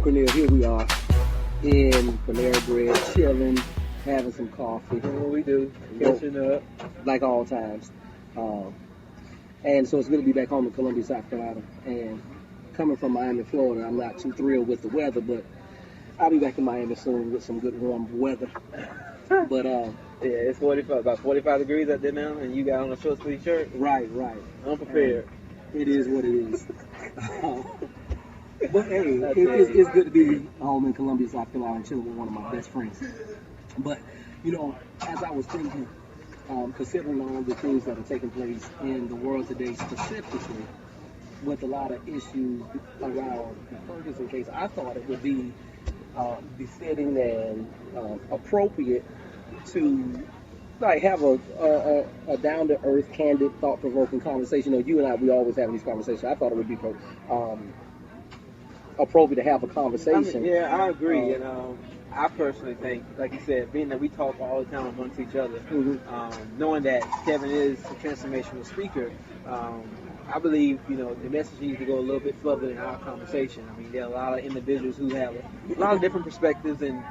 Cornell, here we are in Panera Bread, chilling, having some coffee. Doing what we do, catching up. Like all times. And so it's good to be back home in Columbia, South Carolina. And coming from Miami, Florida, I'm not too thrilled with the weather, but I'll be back in Miami soon with some good warm weather. But yeah, it's about 45 degrees out there now, and you got on a short sleeve shirt. Right. Unprepared. It is what it is. But hey, it's good to be home in Columbia, South Carolina, chilling with one of my best friends. But, you know, as I was thinking, considering all the things that are taking place in the world today, specifically with a lot of issues around the Ferguson case, I thought it would be befitting and appropriate to like have a down-to-earth, candid, thought-provoking conversation. You know, you and I, we always have these conversations. I thought it would be appropriate to have a conversation. I agree. And I personally think, like you said, being that we talk all the time amongst each other, knowing that Kevin is a transformational speaker, I believe, you know, the message needs to go a little bit further in our conversation. I mean, there are a lot of individuals who have a lot of different perspectives and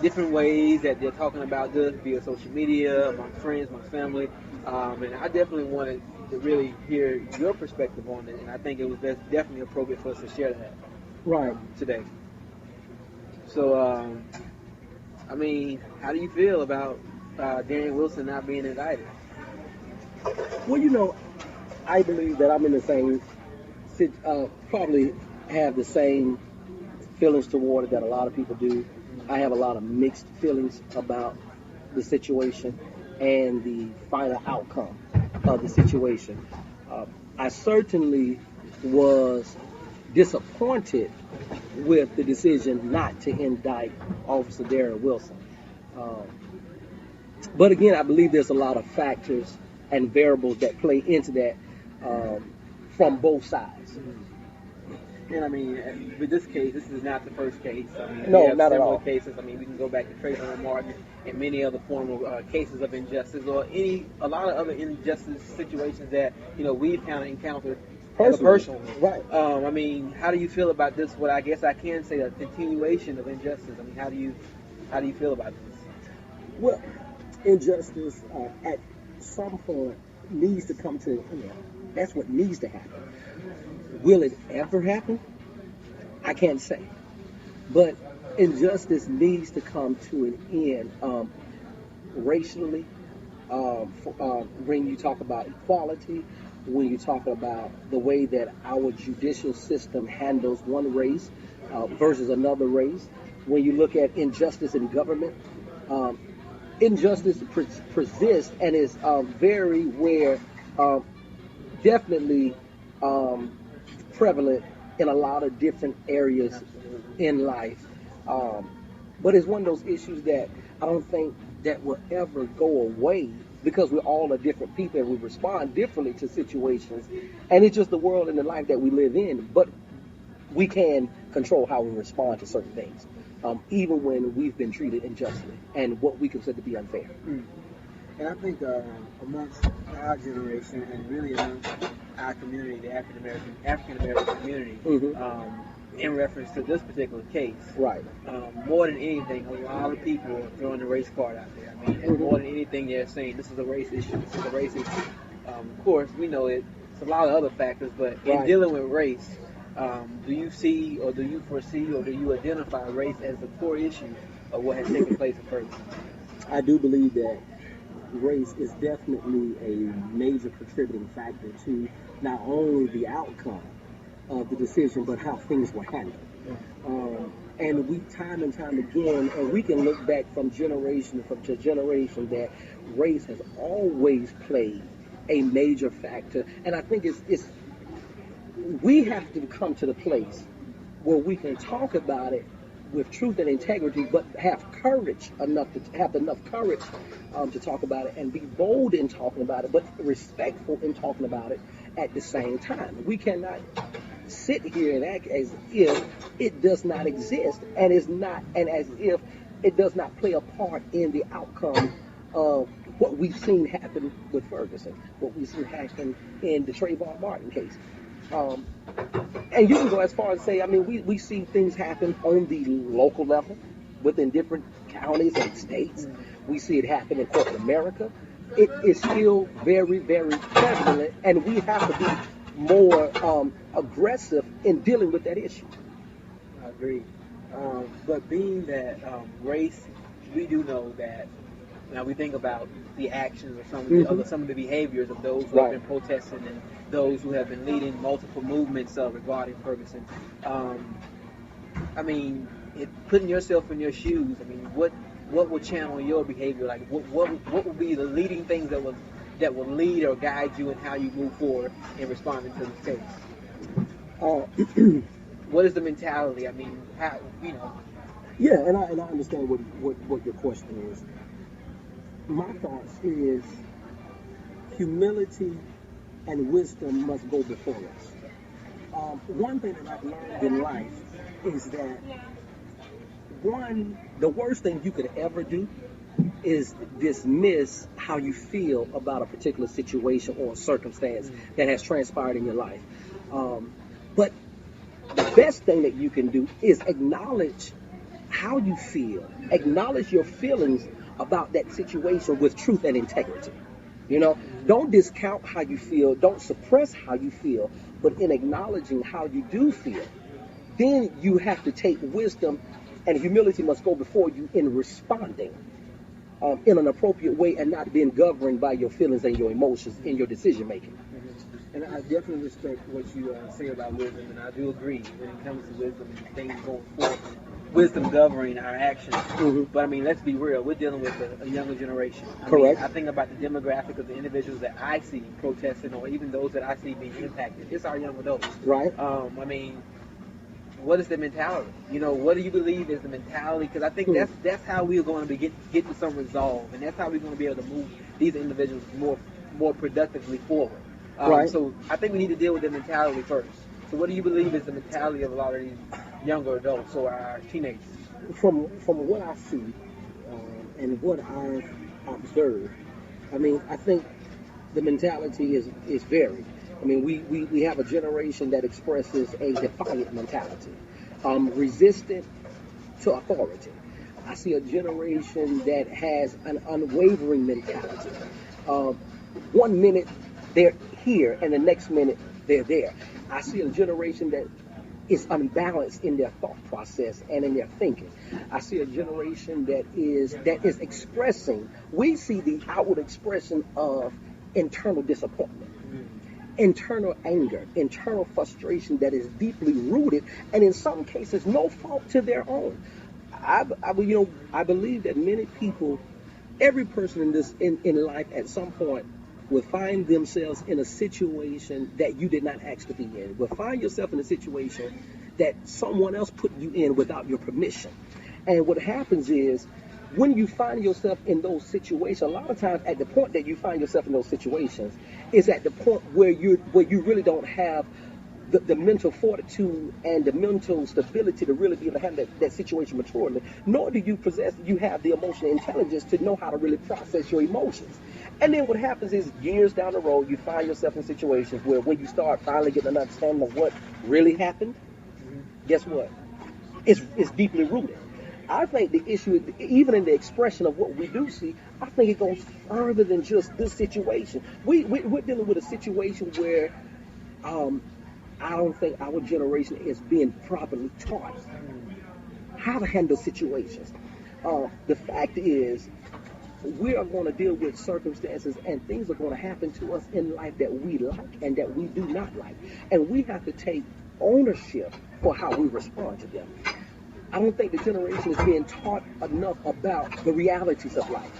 different ways that they're talking about this via social media, among friends, among family. And I definitely wanted to really hear your perspective on it, and I think it was definitely appropriate for us to share that today. So, I mean, how do you feel about Darren Wilson not being indicted? Well, you know, I believe that I'm in the same, probably have the same feelings toward it that a lot of people do. I have a lot of mixed feelings about the situation and the final outcome of the situation. I certainly was disappointed with the decision not to indict Officer Darren Wilson. But again, I believe there's a lot of factors and variables that play into that from both sides. And I mean, with this case, this is not the first case. I mean, no, we have not similar at all. cases. I mean, we can go back to Trayvon Martin and many other form of cases of injustice, or a lot of other injustice situations that, you know, we've kind of encountered personally. Right. I mean, how do you feel about this? What I guess I can say a continuation of injustice. I mean, how do you feel about this? Well, injustice at some point needs to come to an end. That's what needs to happen. Will it ever happen? I can't say. But injustice needs to come to an end racially, when you talk about equality, when you talk about the way that our judicial system handles one race versus another race, when you look at injustice in government, injustice persists and is very rare, definitely prevalent in a lot of different areas in life. But it's one of those issues that I don't think that will ever go away, because we're all a different people and we respond differently to situations. And it's just the world and the life that we live in. But we can control how we respond to certain things, even when we've been treated unjustly and what we consider to be unfair. And I think amongst our generation and really amongst our community, the African American community, in reference to this particular case, more than anything, a lot of people are throwing the race card out there. I mean, and more than anything, they're saying this is a race issue. This is a race issue. Of course, we know it's a lot of other factors, but in dealing with race, do you see, or do you foresee, or do you identify race as the core issue of what has taken place in Ferguson? I do believe that race is definitely a major contributing factor to not only the outcome of the decision, but how things were handled. And we, time and time again, and we can look back from generation to generation, that race has always played a major factor. And I think we have to come to the place where we can talk about it with truth and integrity, but have courage enough to talk about it, and be bold in talking about it, but respectful in talking about it at the same time. We cannot sit here and act as if it does not exist, and as if it does not play a part in the outcome of what we've seen happen with Ferguson, what we've seen happen in the Trayvon Martin case. And you can go as far as say, I mean, we see things happen on the local level within different counties and states. We see it happen in corporate America. It is still very, very prevalent, and we have to be more aggressive in dealing with that issue. I agree. But being that race, we do know that now we think about the actions or some of the behaviors of those who have been protesting and those who have been leading multiple movements regarding Ferguson. I mean, putting yourself in your shoes. I mean, what would channel your behavior? Like, what would be the leading things that will lead or guide you in how you move forward in responding to this case? What is the mentality? I mean, how, you know? Yeah, and I understand what your question is. My thoughts is humility and wisdom must go before us. One thing that I've learned in life is that the worst thing you could ever do is dismiss how you feel about a particular situation or circumstance that has transpired in your life. But the best thing that you can do is acknowledge how you feel, acknowledge your feelings about that situation with truth and integrity. You know, don't discount how you feel, don't suppress how you feel, but in acknowledging how you do feel, then you have to take wisdom, and humility must go before you in responding in an appropriate way and not being governed by your feelings and your emotions in your decision making. And I definitely respect what you say about wisdom, and I do agree when it comes to wisdom and things going forward. Wisdom governing our actions. But I mean, let's be real. We're dealing with a younger generation. Correct. I think about the demographic of the individuals that I see protesting, or even those that I see being impacted. It's our young adults. Right. I mean, what is the mentality? You know, what do you believe is the mentality? Because I think that's how we're going to get to some resolve, and that's how we're going to be able to move these individuals more productively forward. So I think we need to deal with the mentality first. So what do you believe is the mentality of a lot of these younger adults or our teenagers? From what I see and what I've observed, I mean, I think the mentality is varied. I mean, we have a generation that expresses a defiant mentality, resistant to authority. I see a generation that has an unwavering mentality. 1 minute they're here and the next minute they're there. I see a generation that is unbalanced in their thought process and in their thinking. I see a generation that is expressing. We see the outward expression of internal disappointment, internal anger, internal frustration that is deeply rooted, and in some cases, no fault to their own. I believe that many people, every person in life at some point will find themselves in a situation that you did not ask to be in. Will find yourself in a situation that someone else put you in without your permission. And what happens is, when you find yourself in those situations, a lot of times at the point that you find yourself in those situations is at the point where you really don't have the mental fortitude and the mental stability to really be able to handle that situation maturely, nor do you have the emotional intelligence to know how to really process your emotions. And then what happens is, years down the road, you find yourself in situations where when you start finally getting an understanding of what really happened, guess what? It's deeply rooted. I think the issue, even in the expression of what we do see, I think it goes further than just this situation. We're dealing with a situation where I don't think our generation is being properly taught how to handle situations. The fact is, we are going to deal with circumstances and things are going to happen to us in life that we like and that we do not like. And we have to take ownership for how we respond to them. I don't think the generation is being taught enough about the realities of life.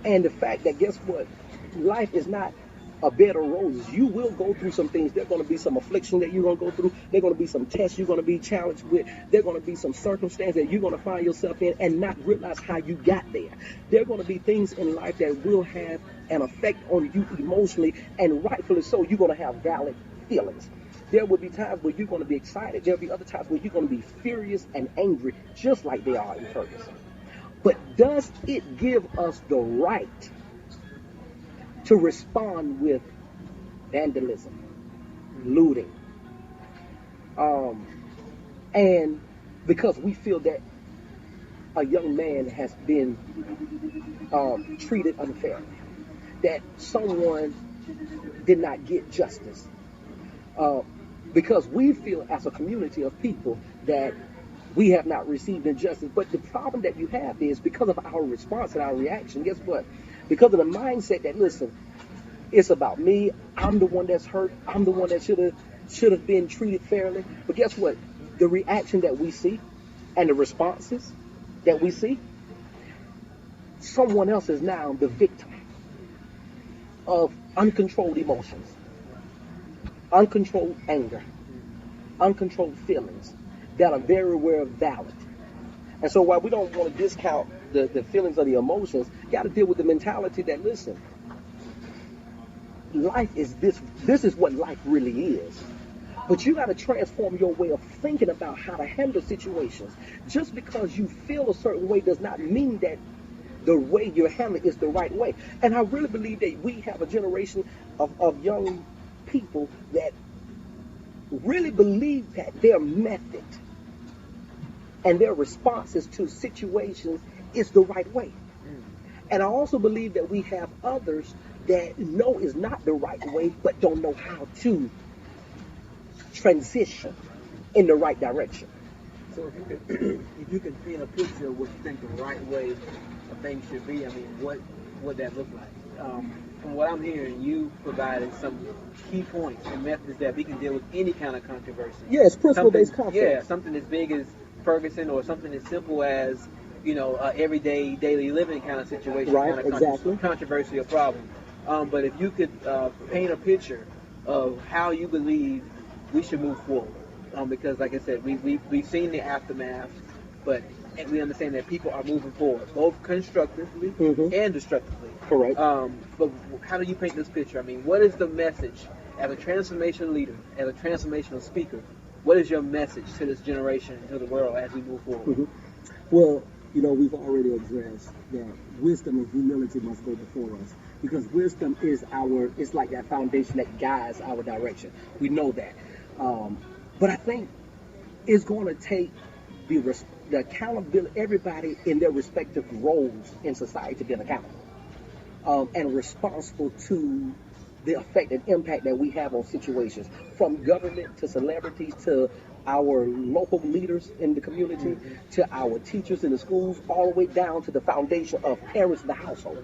And the fact that, guess what? Life is not a bed of roses. You will go through some things. There's going to be some affliction that you're going to go through. There's going to be some tests you're going to be challenged with. There's going to be some circumstances that you're going to find yourself in and not realize how you got there. There are going to be things in life that will have an effect on you emotionally, and rightfully so. You're going to have valid feelings. There will be times where you're going to be excited. There'll be other times where you're going to be furious and angry, just like they are in Ferguson. But does it give us the right to respond with vandalism, looting, And because we feel that a young man has been treated unfairly, that someone did not get justice, because we feel as a community of people that we have not received injustice. But the problem that you have is because of our response and our reaction, guess what? Because of the mindset that, listen, it's about me, I'm the one that's hurt, I'm the one that should have been treated fairly. But guess what? The reaction that we see and the responses that we see, someone else is now the victim of uncontrolled emotions, uncontrolled anger, uncontrolled feelings that are very well valid. And so while we don't want to discount the feelings or the emotions, you got to deal with the mentality that, listen, life is this is what life really is. But you got to transform your way of thinking about how to handle situations. Just because you feel a certain way does not mean that the way you're handling is the right way. And I really believe that we have a generation of young people that really believe that their method and their responses to situations is the right way. And I also believe that we have others that know is not the right way, but don't know how to transition in the right direction. So if you could paint a picture of what you think the right way of things should be, I mean, what would that look like? From what I'm hearing, you provided some key points and methods that we can deal with any kind of controversy. Yes, principle-based conflict. Yeah, something as big as Ferguson, or something as simple as, everyday, daily living kind of situation, right? Kind of Exactly. Controversy or problem. But if you could paint a picture of how you believe we should move forward, because like I said, we've seen the aftermath, and we understand that people are moving forward, both constructively and destructively. Correct. But how do you paint this picture? I mean, what is the message as a transformational leader, as a transformational speaker? What is your message to this generation and to the world as we move forward? Well, we've already addressed that wisdom and humility must go before us, because wisdom is it's like that foundation that guides our direction. We know that. But I think it's going to take the accountability, everybody in their respective roles in society to be accountable and responsible to the effect and impact that we have on situations, from government to celebrities to our local leaders in the community to our teachers in the schools, all the way down to the foundation of parents in the household.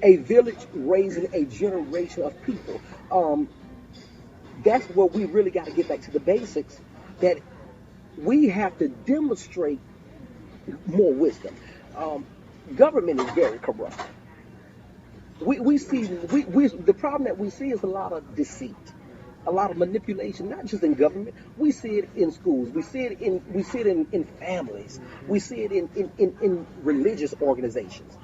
A village raising a generation of people. That's where we really got to get back to the basics, that we have to demonstrate more wisdom. Government is very corrupt. We see the problem that we see is a lot of deceit, a lot of manipulation, not just in government. We see it in schools. We see it in families. We see it in religious organizations.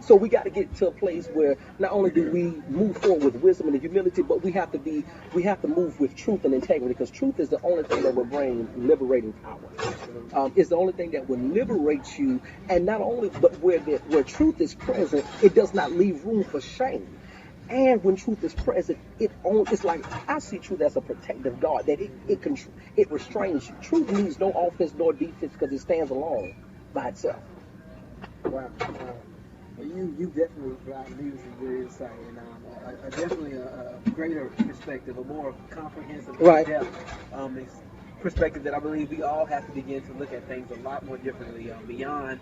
So we got to get to a place where not only do we move forward with wisdom and humility, but we have to move with truth and integrity, because truth is the only thing that will bring liberating power. It's the only thing that will liberate you, and not only, but where truth is present, it does not leave room for shame. And when truth is present, it's like, I see truth as a protective guard, that it restrains you. Truth needs no offense nor defense, because it stands alone by itself. Wow. You definitely provide me with some good insight, and definitely a greater perspective, a more comprehensive depth, perspective that I believe we all have to begin to look at things a lot more differently, beyond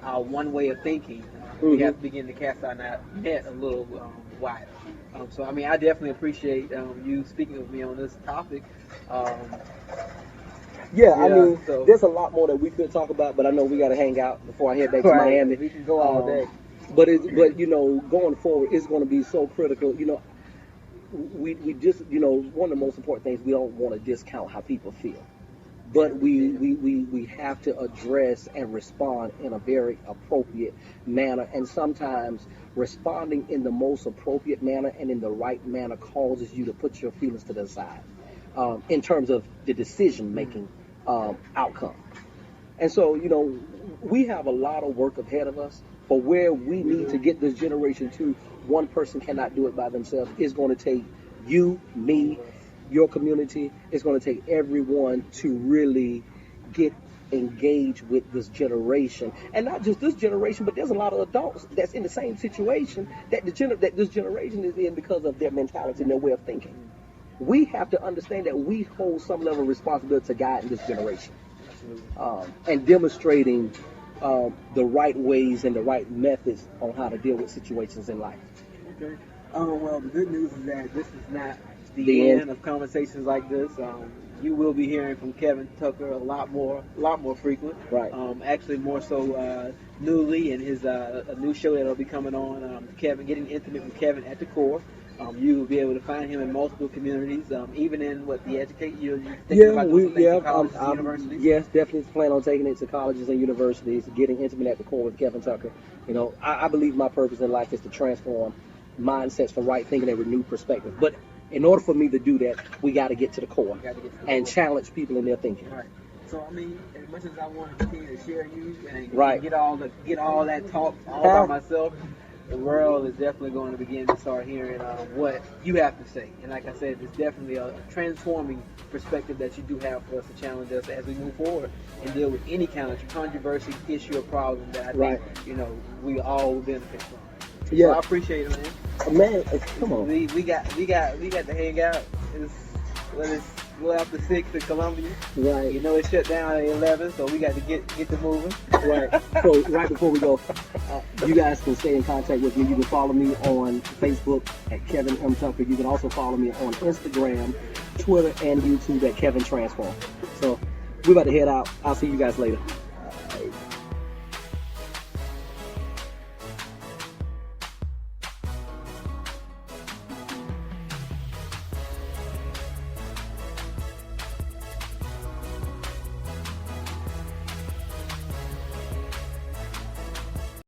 our one way of thinking. We have to begin to cast our net a little wider. So, I mean, I definitely appreciate you speaking with me on this topic. I mean, there's a lot more that we could talk about, but I know we got to hang out before I head back to Miami. We can go all day. But going forward, it's going to be so critical. We just, one of the most important things, we don't want to discount how people feel, but we have to address and respond in a very appropriate manner. And sometimes responding in the most appropriate manner and in the right manner causes you to put your feelings to the side, in terms of the decision-making outcome. And so, we have a lot of work ahead of us. For where we need to get this generation to, one person cannot do it by themselves. It's going to take you, me, your community. It's going to take everyone to really get engaged with this generation, and not just this generation, but there's a lot of adults that's in the same situation that this generation is in because of their mentality and their way of thinking. We have to understand that we hold some level of responsibility to guide this generation, and demonstrating the right ways and the right methods on how to deal with situations in life. Okay. Well, the good news is that this is not the end of conversations like this. You will be hearing from Kevin Tucker a lot more frequent. Right. Actually, more so newly in his a new show that'll be coming on. Kevin, getting intimate with Kevin at the core. You will be able to find him in multiple communities, even in the educate. Universities. Yes, definitely plan on taking it to colleges and universities. Getting intimate at the core with Kevin Tucker. You know, I believe my purpose in life is to transform mindsets for right thinking and renewed perspective. But in order for me to do that, we got to get to the core and challenge people in their thinking. Right. So I mean, as much as I want to continue to share you and get all that talk all by myself, the world is definitely going to begin to start hearing what you have to say. And like I said, it's definitely a transforming perspective that you do have for us to challenge us as we move forward and deal with any kind of controversy, issue, or problem that I think we all will benefit from. Yeah, so I appreciate it, man. Man, come on. We got to hang out. It's after 6 in Columbia. Right. You know, it shut down at 11, so we got to get to moving. Right. So right before we go, you guys can stay in contact with me. You can follow me on Facebook at Kevin M. Tucker. You can also follow me on Instagram, Twitter, and YouTube at Kevin Transform. So we're about to head out. I'll see you guys later.